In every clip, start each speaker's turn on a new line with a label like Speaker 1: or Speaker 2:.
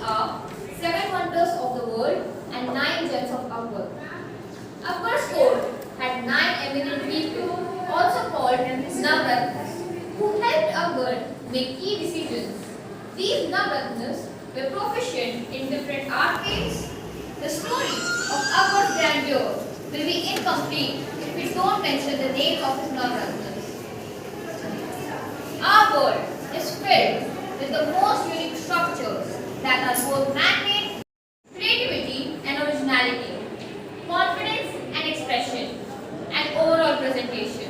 Speaker 1: are seven wonders of the world and nine gems of Akbar. Akbar's court had nine eminent people, also called Navratnas, who helped Akbar make key decisions. These Navratnas were proficient in different arcades. The story of Akbar's grandeur will be incomplete if we don't mention the names of his Navratnas. Our world is filled with the most unique structures that are both man-made, creativity and originality, confidence and expression, and overall presentation.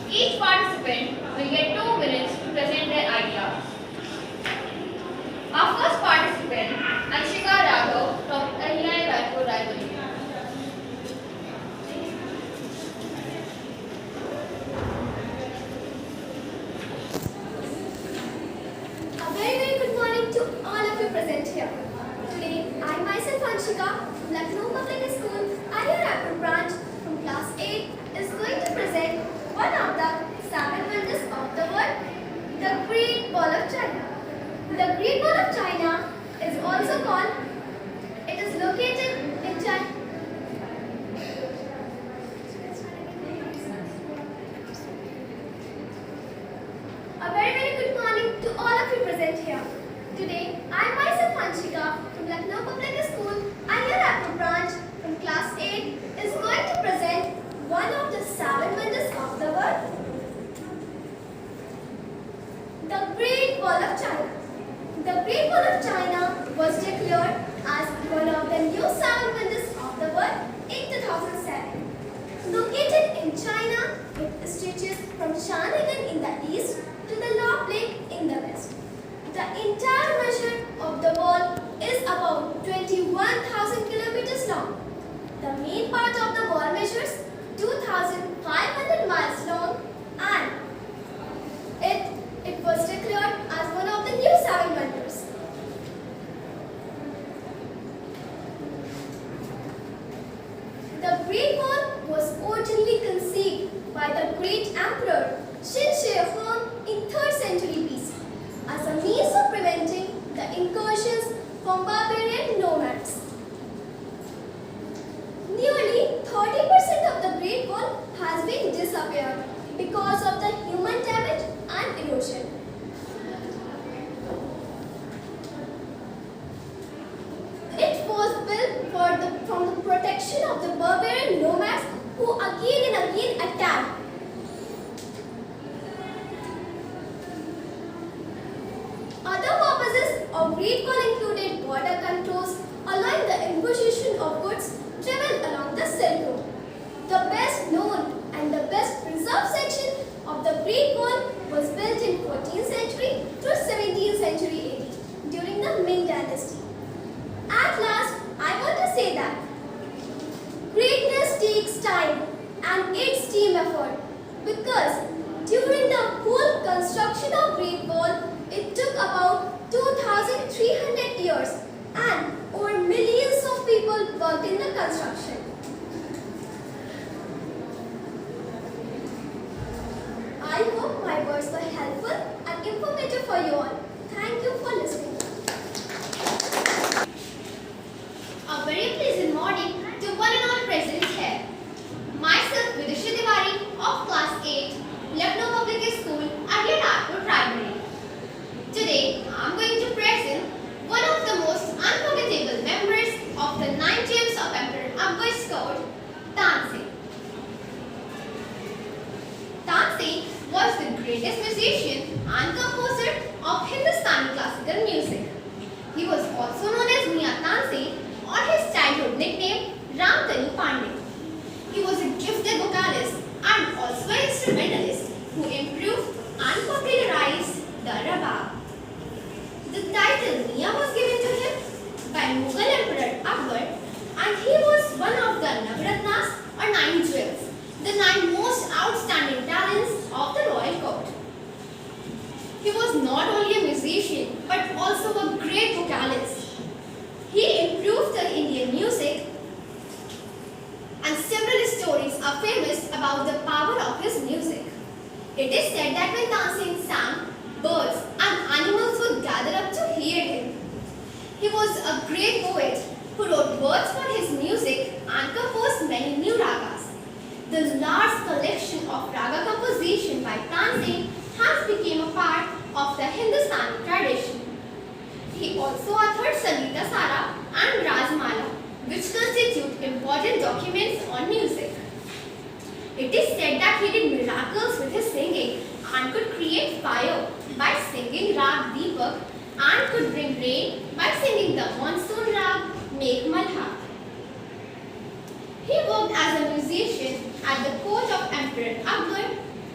Speaker 1: Each participant will get 2 minutes to present their ideas. Our first participant, Anshika Raghav from Ahilya Raipur Raipur.
Speaker 2: A very, very good morning to all of you present here. Today, I myself, Anshika, from Lucknow Public School, Ahilya Raipur branch, from class 8, is going to present one of the 7 wonders of the world, the Great Wall of China. The Great Wall of China is also called, it is located in China. A very, very good morning to all of you present here. Today, I myself, Anshika, from Lucknow Public School, Ahilya Raipur branch, from class 8, is going to present one of the 7 wonders of the world, the Great Wall of China. The Great Wall of China was declared as one of the new 7 wonders of the world in 2007. Located in China, it stretches from Shawinigan in the east to the Lob Lake in the west. The entire measure of the wall is about 21,000 kilometers long. The main part of the wall measures 2,500 miles long and it was declared as one of the new 7 wonders. The Great Wall was originally conceived by the great emperor Qin Shi Huang in 3rd century BC as a means of preventing the incursions from barbarian nomads. Nearly 30% of the Great Wall has been disappeared because of the human damage and erosion. It was built from the protection of the barbarian nomads who again and again attacked. Other purposes of Great Wall included border controls, allowing the imposition of goods travel along the Silk Road. The best known and the best preserved section of the Great Wall was built in 14th century to 17th century AD during the Ming Dynasty. At last, I want to say that greatness takes time and its team effort because during the whole construction of Great Wall, it took about 2,300 years and over millions of people worked in the construction. I hope my words were helpful and informative for you all. Thank you for listening.
Speaker 1: A very pleasant morning to one and all present here. Myself, Vidisha Tiwari of class 8, Lucknow Public School, Ahilya Raipur Primary. Today, I am going to present one of the most unforgettable members of the 9 gems of Emperor Akbar's court, Tansen. Tansen was the greatest musician and composer of Hindustani classical music. He was also known as Mian Tansen or his childhood nickname Ramtanu Pandey. He was a gifted vocalist and also an instrumentalist who improved and popularized the rabab. The title Mia was given to him by Mughal Emperor Akbar and he was one of the Navratnas or 9 jewels, the 9 most outstanding talents of the royal court. He was not only a musician but also a great vocalist. He improved the Indian music and several stories are famous about the power of his music. It is said that when Tansen sang, birds and animals would gather up to hear him. He was a great poet who wrote words for his music and composed many new ragas. The large collection of raga composition by Tansen has become a part of the Hindustani tradition. He also authored Sangeeta Sara and Rajmala, which constitute important documents on music. It is said that he did miracles with his singing and could create fire by singing Rag Deepak and could bring rain by singing the monsoon Rag Megh Malhar. He worked as a musician at the court of Emperor Akbar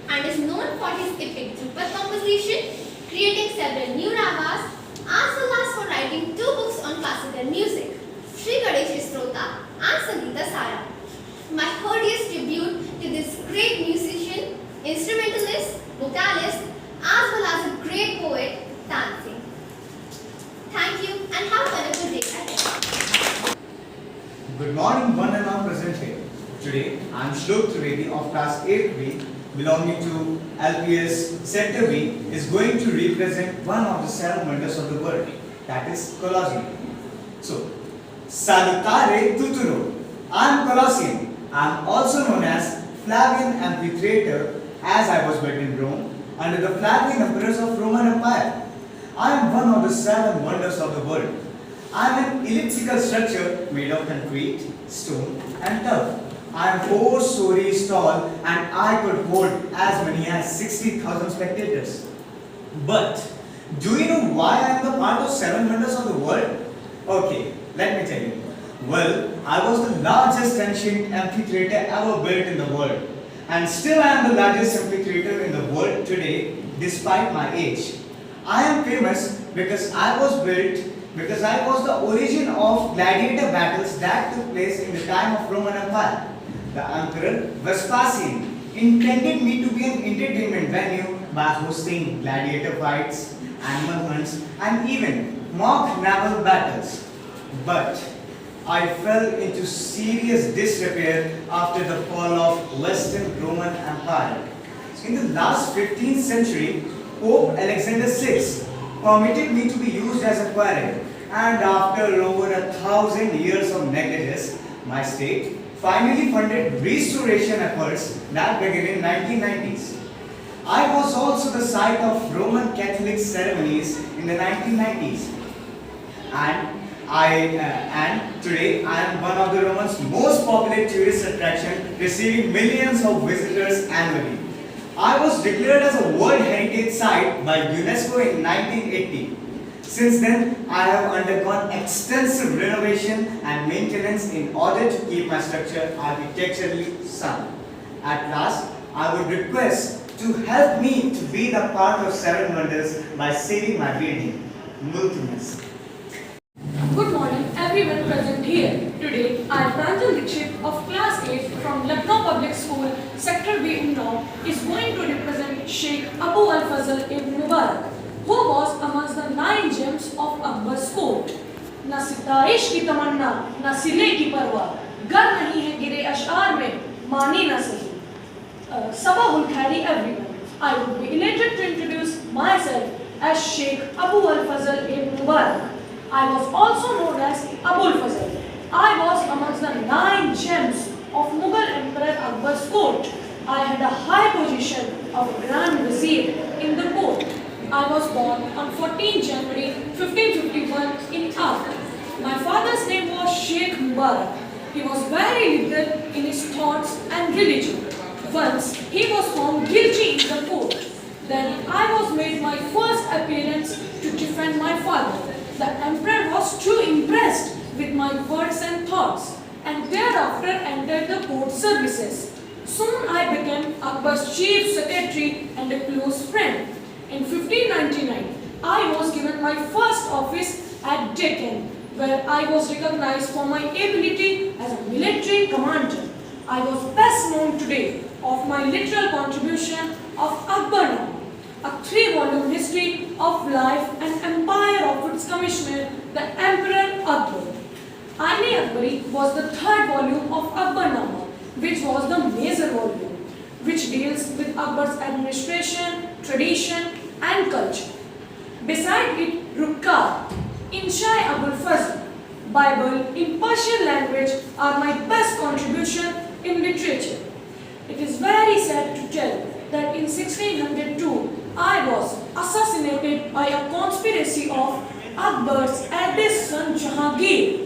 Speaker 1: and is known for his epic Drupad composition, creating several new ragas as well as for writing 2 books on classical music, Sri Ganesh Strota and Sangeeta Sara. My heartiest tribute to this great musician, instrumentalist, vocalist, as well as a great poet, Tansen. Thank you and have a wonderful day ahead.
Speaker 3: Good morning, one and all present here. Today, I am Shlok Trivedi of class 8B belonging to LPS Sector B is going to represent one of the 7 wonders of the world, that is Colosseum. So, Salutare Tuturo. I am Colosseum. I am also known as Flavian Amphitheater as I was built in Rome under the Flavian emperors of Roman Empire. I am one of the 7 wonders of the world. I am an elliptical structure made of concrete, stone and turf. I am 4 stories tall and I could hold as many as 60,000 spectators. But do you know why I am the part of 7 wonders of the world? Okay, let me tell you. Well, I was the largest ancient amphitheater ever built in the world. And still I am the largest amphitheater in the world today despite my age. I am famous because I was the origin of gladiator battles that took place in the time of Roman Empire. The Emperor Vespasian intended me to be an entertainment venue by hosting gladiator fights, animal hunts and even mock naval battles. But I fell into serious disrepair after the fall of Western Roman Empire. In the last 15th century, Pope Alexander VI permitted me to be used as a quarry, and after over 1,000 years of negligence, my state finally funded restoration efforts that began in 1990s. I was also the site of Roman Catholic ceremonies in the 1990s. And today I am one of the Roman's most popular tourist attraction, receiving millions of visitors annually. I was declared as a World Heritage Site by UNESCO in 1980. Since then, I have undergone extensive renovation and maintenance in order to keep my structure architecturally sound. At last, I would request to help me to be the part of 7 wonders by saving my building. Multimus.
Speaker 4: Good morning everyone present here. Today I am Pranjal Dixit of class 8 from Lucknow Public School, Sector B Unnao is going to represent Sheikh Abu Al-Fazl ibn Mubarak, who was amongst the 9 gems of Akbar's court. न सितारिश की तमन्ना न सिले की परवाह गर नहीं है गिरे अशआर में मानी न सही. Sabahul Khari everyone. I would be elated to introduce myself as Sheikh Abu Al-Fazl ibn Mubarak. I was also known as Abul Fazl. I was amongst the 9 gems of Mughal Emperor Akbar's court. I had a high position of Grand Vizier in the court. I was born on 14 January 1551 in Agra. My father's name was Sheikh Mubarak. He was very liberal in his thoughts and religion. Once he was found guilty in the court. Then I was made my first appearance to defend my father. The emperor was too impressed with my words and thoughts and thereafter entered the court services. Soon I became Akbar's chief secretary and a close friend. In 1599, I was given my first office at Deccan, where I was recognized for my ability as a military commander. I was best known today of my literal contribution of Akbarnama, a 3-volume history of life and empire of its commissioner, the Emperor Akbar. Ain-e Akbari was the 3rd volume of Akbarnama, which was the major volume, which deals with Akbar's administration, tradition and culture. Beside it, Rukkar, Inshai Abul Fazl, Bible in Persian language are my best contribution in literature. It is very sad to tell that in 1602 I was assassinated by a conspiracy of Akbar's eldest son Jahangir.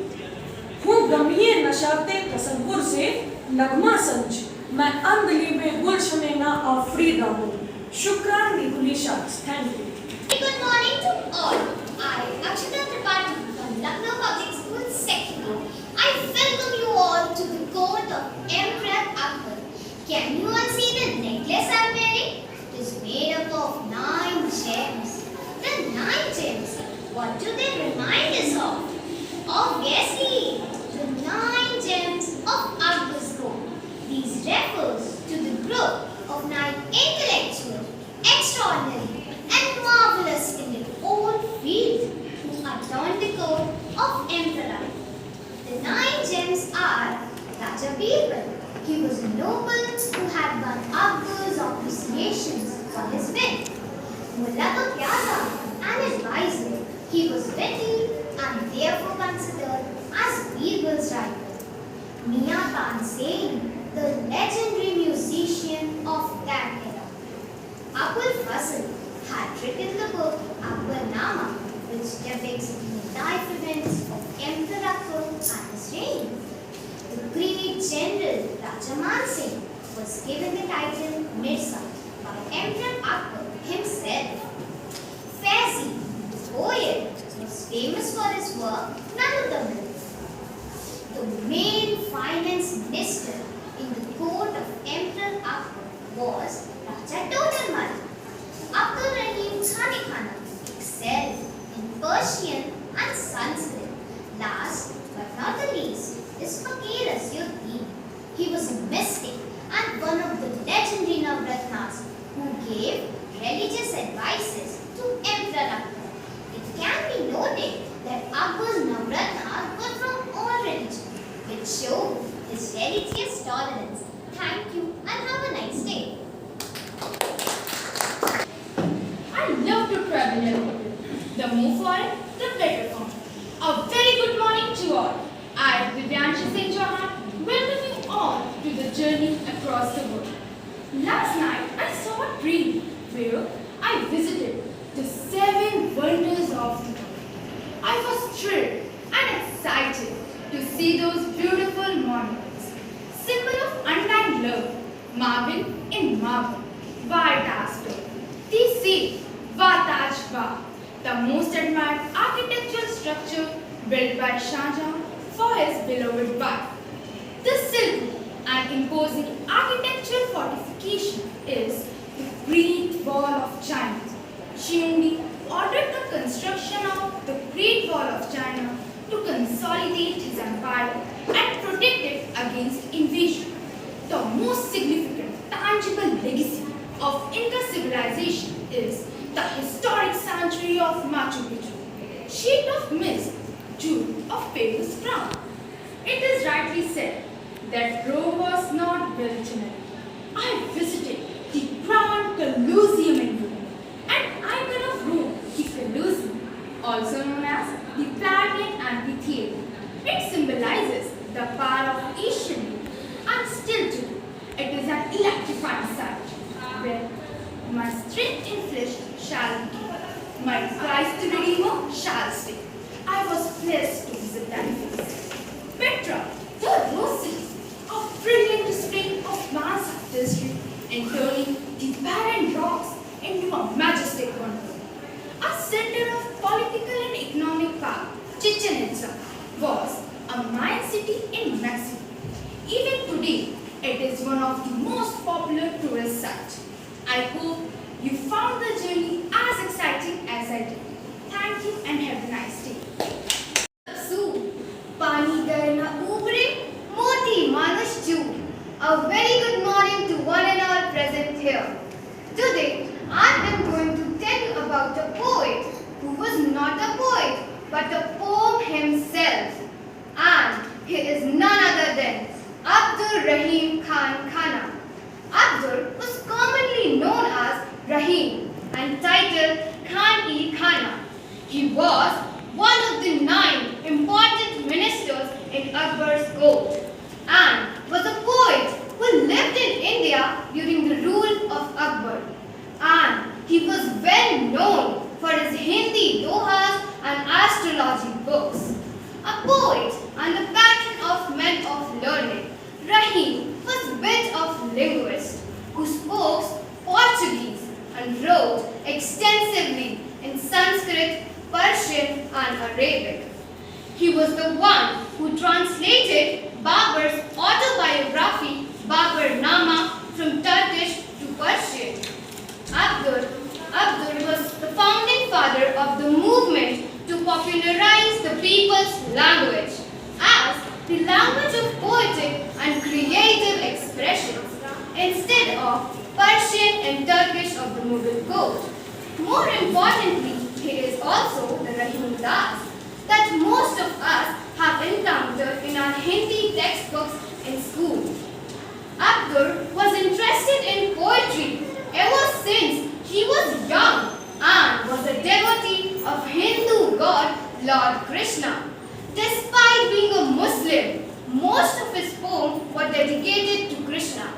Speaker 4: हूँ गमीर नशाते तसव्वुर से नगमा संज मैं अंदली में गुलशन ना आफरीदा हूँ शुक्रान निकुली शख्स thank you
Speaker 1: Good morning to all. I, Akshita Tripathi from Lucknow Public School Secondary. I welcome you all to the court of Emperor Akbar. Can you all see the necklace I am wearing? It is made up of 9 gems. The 9 gems, what do they remind us of? Obviously, the 9 gems of Akbar's court. These refers to the group of 9 intellectuals, extraordinary and marvelous in their own field, who adorned the court of Emperor Akbar. The 9 gems are Raja Birbal. He was a noble who had won Akbar's appreciations for his wit. Mullah Qasyada, an advisor. He was witty and therefore considered as Birbal's rival. Mia Tansen, the legendary musician of that era. Abul Fazl had written the book Akbarnama, which depicts the life events of Emperor Akbar and his reign. The great general Raja Man Singh was given the title Mirza by Emperor Akbar himself. Faizi, the poet, was famous for his work Nanuttamil. The main finance minister in the court of Emperor Akbar was Raja Todarmal. Abdul Rahim Khani Khana excelled in Persian and Sanskrit. Last but not the least is Fakir Asyuddin. He was a mystic and one of the legendary Navratnas who gave religious advices to Emperor Akbar. It can be noted that Akbar's Navratnas were from all religions, which show his religious tolerance. Thank you and have a nice day.
Speaker 5: I love to travel everywhere. The more foreign, the better for me. A very good morning to all. I, Divyanshu Singh Chauhan, welcome you all to the journey across the world. Last night, I saw a dream where I visited the 7 wonders of the world. I was thrilled and excited to see those beautiful monuments, symbol of undying love, marble in marble, white as snow. They say Vataj Va, the most admired architectural structure built by Shah Jahan for his beloved wife. The Silk Road, an imposing architectural fortification, is the Great Wall of China. Xiongdi ordered the construction of the Great Wall of China to consolidate his empire and protect it against invasion. The most significant tangible legacy of Inca civilization is the historic sanctuary of Machu Picchu, sheet of mist, jewel of Peru's crown. It is rightly said that Rome was not built in a day. I visited the Grand Colosseum in Rome, an icon of Rome, the Colosseum, also known as the Platinum Amphitheater. It symbolizes the power of ancient Rome, and still today, it is an electrifying sight where my strength in flesh shall be given, my Christ the Redeemer shall stay. I was blessed to visit that place. Petra, the Rose City, a brilliant display of man's artistry in turning the barren rocks into a majestic wonder. A center of political and economic power, Chichen Itza was a Mayan city in Mexico. Even today, it is one of the most popular tourist sites. I hope you found the journey as exciting as I did. Thank you and have a nice day.
Speaker 1: Su, Pani Garna Ubre, Moti Manush Chu. A very good morning to one and all present here. Today, I am going to tell you about a poet who was not a poet but a poem himself. And he is none other than Abdul Rahim Khan Khana. Abdul was commonly known as goat and was a poet who lived in India during the rule of Akbar. And he was well known for his Hindi dohas and astrology books. A poet and the patron of men of learning, Rahim was a bit of linguist who spoke Portuguese and wrote extensively in Sanskrit, Persian and Arabic. He was the one who translated Babur's autobiography Babur Nama from Turkish to Persian. Abdur was the founding father of the movement to popularize the people's language as the language of poetic and creative expressions instead of Persian and Turkish of the Mughal court. More importantly, he is also the Rahim Das that most of us have encountered in our Hindi textbooks in school. Abdur was interested in poetry ever since he was young and was a devotee of Hindu god Lord Krishna. Despite being a Muslim, most of his poems were dedicated to Krishna.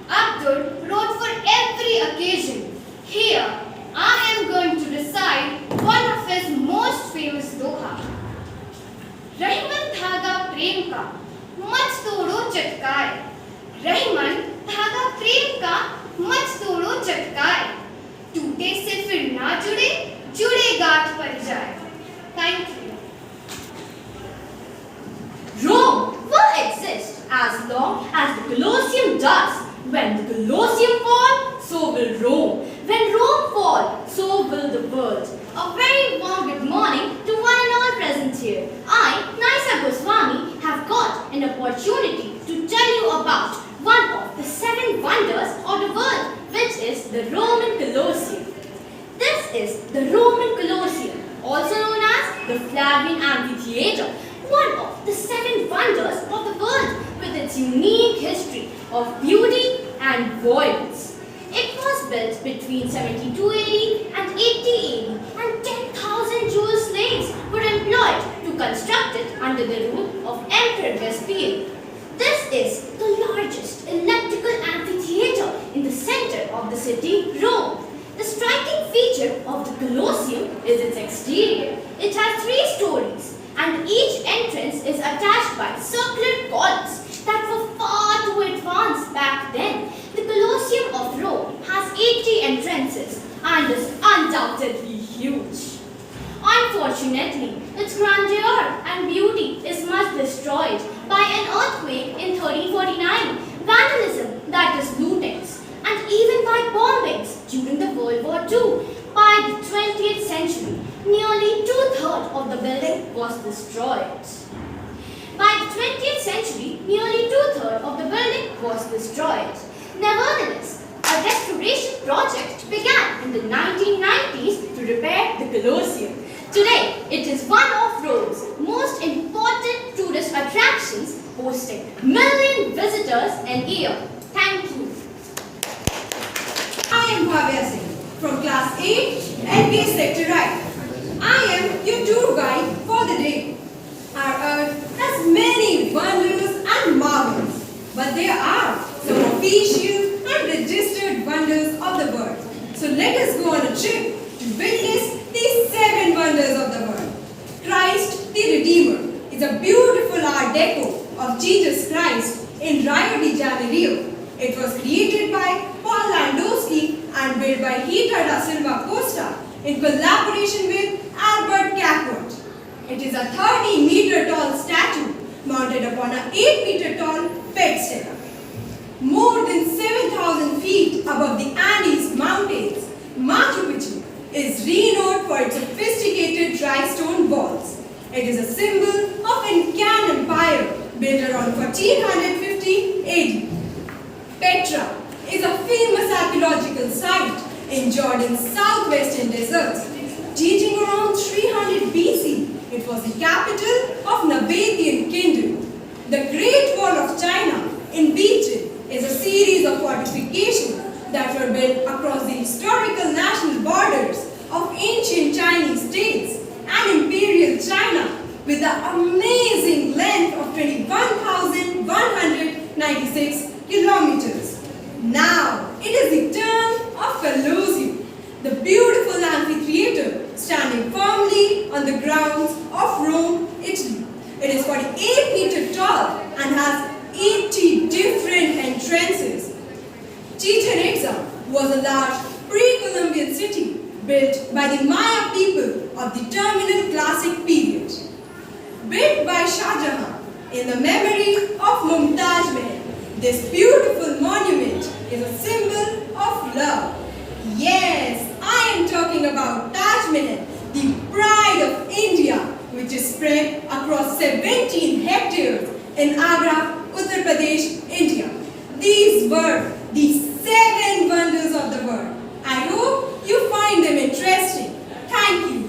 Speaker 1: Abdur wrote for every occasion. Here, I am going to recite one of his most famous doha. Rahiman धागा प्रेम का मत तोड़ो चटकाए. रहीमन धागा प्रेम का मत तोड़ो चटकाए. टूटे से फिर ना जुड़े, जुड़े गांठ पर जाए. Thank you.
Speaker 6: Rome will exist as long as the Colosseum does. When the Colosseum falls, so will Rome. When Rome falls, so will the world. A very warm good morning to one and all present here. I, Naisa Goswami, have got an opportunity to tell you about one of the 7 wonders of the world, which is the Roman Colosseum. This is the Roman Colosseum, also known as the Flavian Amphitheatre, one of the 7 wonders of the world with its unique history of beauty and violence. It was built between 72 AD and 80 AD, and 10,000 Jewish slaves were employed to construct it under the rule of Emperor Vespasian. This is the largest elliptical amphitheatre in the center of the city, Rome. The striking feature of the Colosseum is its exterior. It has 3 stories, and each entrance is attached by circular columns that were far too advanced back then. The Colosseum of Rome has 80 entrances and is undoubtedly huge. Unfortunately, its grandeur and beauty is much destroyed by an earthquake in 1349, vandalism, that is lootings, and even by bombings during the World War II. By the 20th century, nearly 2/3 of the building was destroyed. By the 20th century, nearly 2/3 of the building was destroyed. Nevertheless, a restoration project began in the 1990s to repair the Colosseum. Today, it is one of Rome's most important tourist attractions, hosting million visitors a year. Thank you.
Speaker 7: I am Bhavya Singh from class 8 LPS sector right. I am your tour guide for the day. Our earth has many wonders and marvels, but there are some official and registered wonders of the world. So let us go on a trip to witness these 7 wonders of the world. Christ the Redeemer is a beautiful art deco of Jesus Christ in Rio de Janeiro. It was created by Paul Landowski and built by Hita da Silva Costa in collaboration with Albert Caquot. It is a 30-meter tall statue mounted upon an 8-meter tall pedestal. More than 7,000 feet above the Andes Mountains, Machu Picchu is renowned for its sophisticated dry stone walls. It is a symbol of Incan Empire built around 1450 AD. Petra is a famous archaeological site in Jordan's southwestern deserts. Dating around 300 BC, it was the capital of Nabatean Kingdom. The Great Wall of China in Beijing is a series of fortifications that were built across the historical national borders of ancient Chinese states and Imperial China with the amazing length of 21,196 kilometers. Now it is the turn of Colosseum, the beautiful amphitheater standing firmly on the grounds of Rome, Italy. It is 48 meters tall and has 80 different entrances. Chichen Itza was a large pre-Columbian city built by the Maya people of the Terminal Classic period. Built by Shah Jahan in the memory of Mumtaz Mahal, this beautiful monument is a symbol of love. Yes, I am talking about Taj Mahal, the pride of India, which is spread across 17 hectares in Agra, Uttar Pradesh, India. These were the 7 wonders of the world. I hope you find them interesting. Thank you.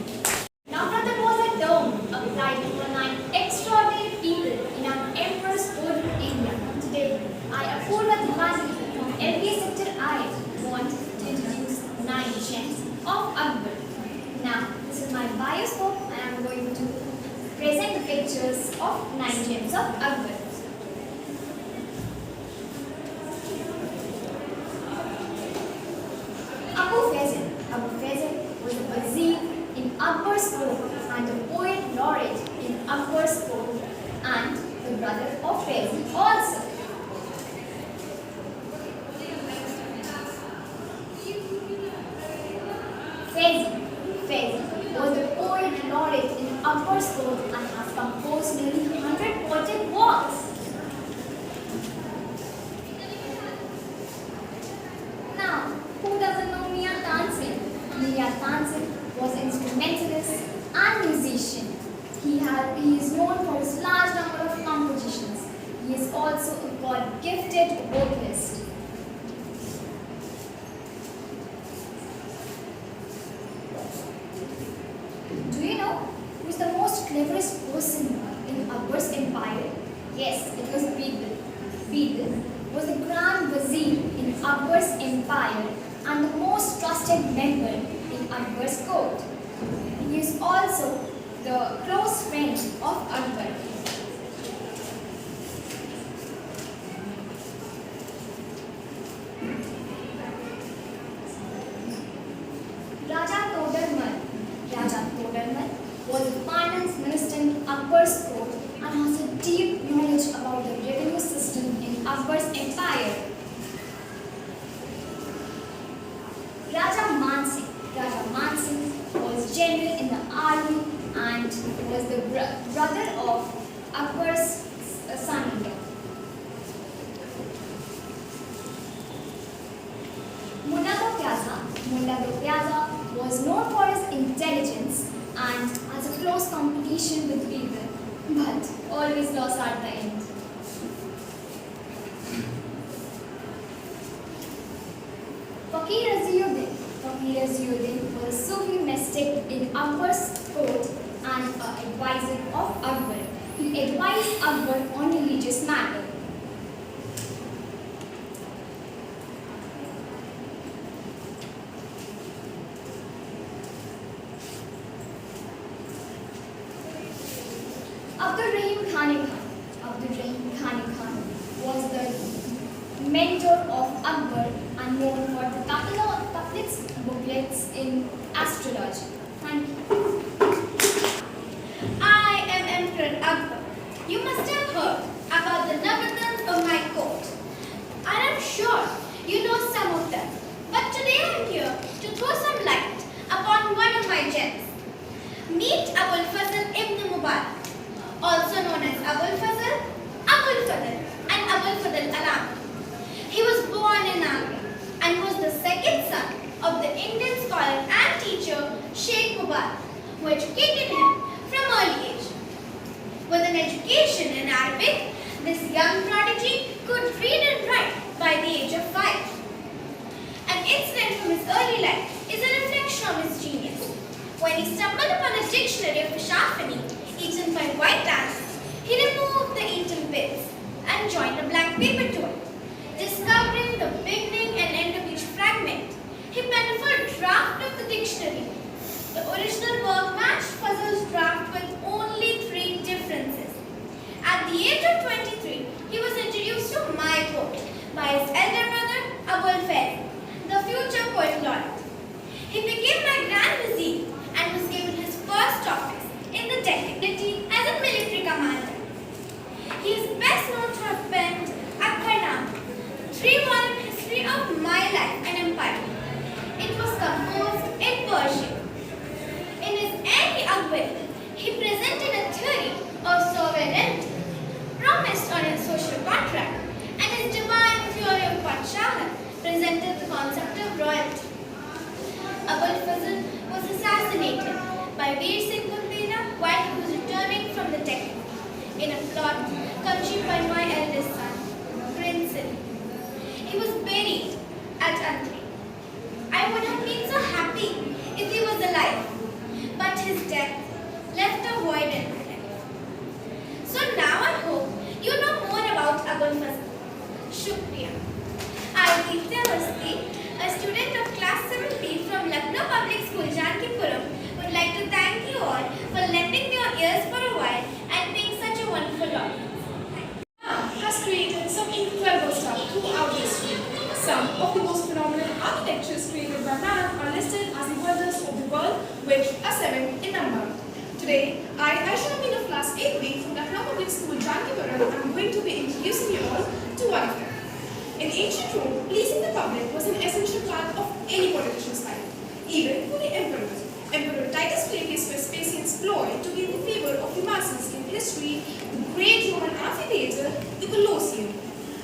Speaker 2: Navratna was a term applied to 9 extraordinary people in an emperor's court of India. Today, I, Apurva Tripathi from LPA Sector I, want to introduce 9 gems of Akbar. Now, this is my bioscope and I am going to present the pictures of 9 gems of Akbar. Abu Fazl was a wazir in Akbar's court and a poet laureate in Akbar's court and the brother of Fazl also. Fazl was the poet laureate in Akbar's court and has composed nearly 100 poetic works. Now, who doesn't know Mia Tansen? Mia Tansen was an instrumentalist and musician. He is known for his large number of compositions. He is also a God-gifted vocalist. Do you know who is the most cleverest person in Akbar's empire? Yes, it was Birbal. Birbal was the Grand Wazir in Akbar's empire and the most trusted member in Akbar's court. He is also the close friend of Akbar. Raja Todarmal was the finance minister in Akbar's court and has a deep knowledge about the revenue system in Akbar's empire. Raja Mansingh was general in the army and was the brother of Akbar's son-in-law. Mulado Piazza was known for his intelligence and has a close competition with Birbal, but always lost at the end. Fakir Aziuddin was a Sufi mystic in Akbar's court and an advisor of Akbar. He advised Akbar on religious matters. Abdul Rahim Khani Khan was the mentor of Akbar and known for the couplets booklets in astrology. Thank you.
Speaker 1: I am Emperor Akbar. You must have heard about the Navratnas of my court. I am sure you know some of them. But today I am here to throw some light upon one of my gems. Meet Abul Fazl ibn Mubarak, also known as Abul Fazl, Abul Fadl and Abul Fadl Alam. He was born in Agra and was the second son of the Indian scholar and teacher Sheikh Mubarak, who educated him from early age. With an education in Arabic, this young prodigy could read and write by the age of 5. An incident from his early life is a reflection of his genius. When he stumbled upon a dictionary of Shafani eaten by white ants, he removed the eaten bits and joined a blank paper to it. Discovering the beginning and end of each fragment, he penned a full draft of the dictionary. The original work matched Fazl's draft with only 3
Speaker 8: history, the great Roman amphitheatre, the Colosseum.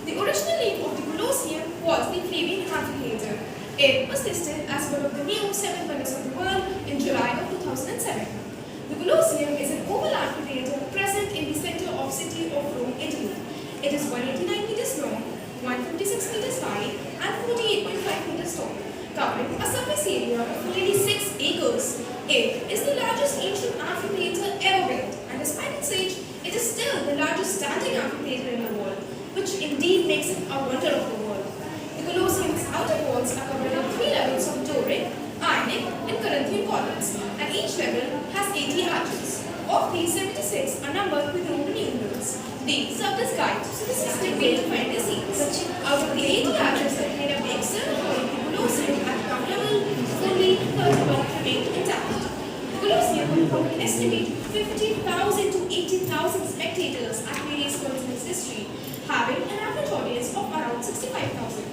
Speaker 8: The original name of the Colosseum was the Flavian Amphitheatre. It was listed as one of the new 7 wonders of the world in July of 2007. The Colosseum is an oval amphitheatre present in the center of city of Rome, Italy. It is 189 meters long, 156 meters wide, and 48.5 meters tall, covering a surface area of nearly 6 acres. It is the largest ancient amphitheatre ever built, and despite its age, it is still the largest standing amphitheatre in the world, which indeed makes it a wonder of the world. The Colosseum's outer walls are covered in 3 levels of Doric, Ionic, and Corinthian columns, and each level has 80 arches. Of these, 76 are numbered with Roman numerals. These serve as guides to the system way to find their seats. Out of the 80 arches that made up the external wall of the Colosseum at the ground level, only 31 remained intact. The Colosseum will probably estimate 50,000 to 80,000 spectators at various points in its history, having an average audience of around 65,000.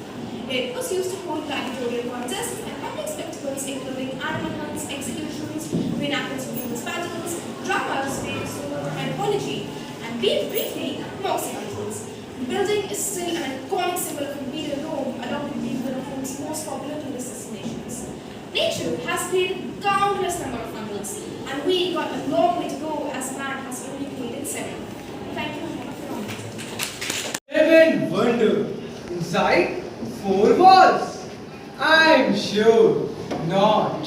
Speaker 8: It was used to hold gladiatorial contests and public spectacles including animal hunts, executions, reenactments of famous battles, dramas, plays, and apology, and briefly, mock battles. The building is still an iconic symbol of imperial Rome, along with being one of Rome's most popular tourist destinations. Nature has created countless number of wonders, and we got a long way to go as man has only created 7. Thank you for your
Speaker 9: 7 wonders inside 4 walls? I'm sure not.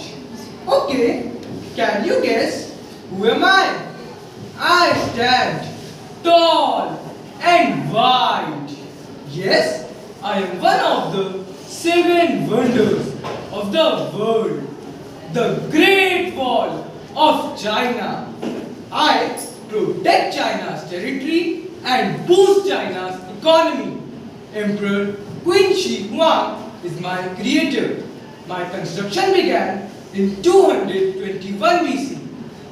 Speaker 9: Okay, can you guess who am I? I stand tall and wide. Yes, I am one of the 7 wonders of the world. The Great Wall of China. I protect China's territory and boost China's economy. Emperor Qin Shi Huang is my creator. My construction began in 221 BC.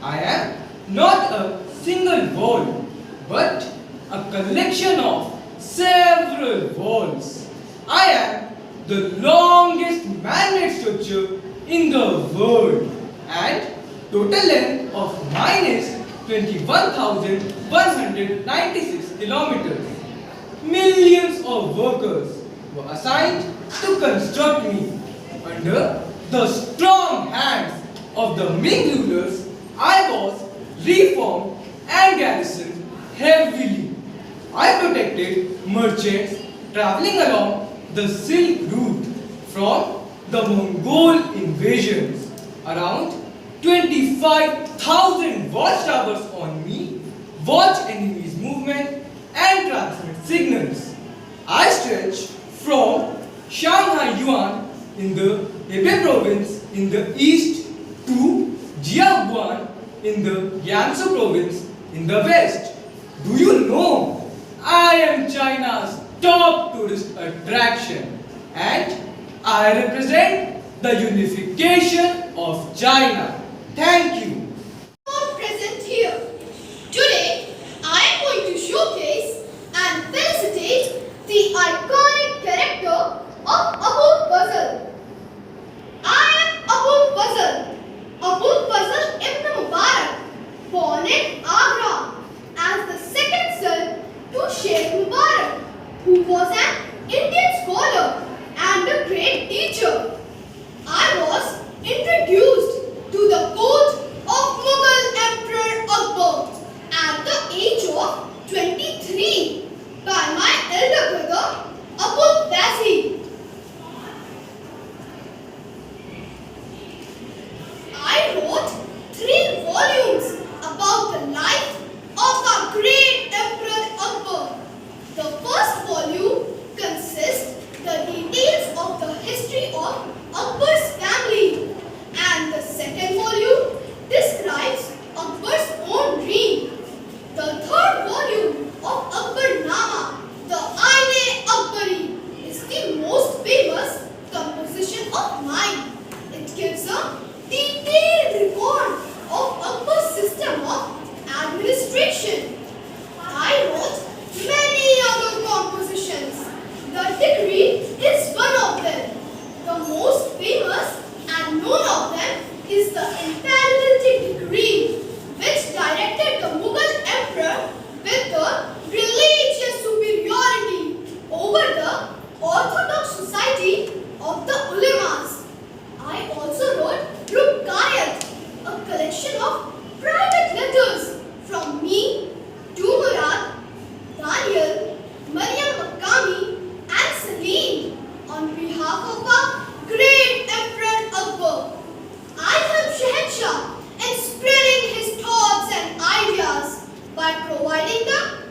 Speaker 9: I am not a single wall, but a collection of several walls. I am the longest man-made structure in the world, and total length of mine is 21,196 kilometers. Millions of workers were assigned to construct me. Under the strong hands of the Ming rulers, I was reformed and garrisoned heavily. I protected merchants traveling along the Silk Route from the Mongol invasions. Around 25,000 watchtowers on me watch enemies' movement and transmit signals. I stretch from Shanghai Yuan in the Hebei province in the east to Jiaguan in the Gansu province in the west. Do you know I am China's top tourist attraction, and I represent the unification of China. Thank you.
Speaker 2: All present here. Today, I am going to showcase and felicitate the iconic character of Abul Fazl. I am Abul Fazl. Abul Fazl ibn Mubarak, born in Agra as the second son to Sheikh Mubarak, who was an Indian scholar and a great teacher. I was introduced to the court
Speaker 1: by providing the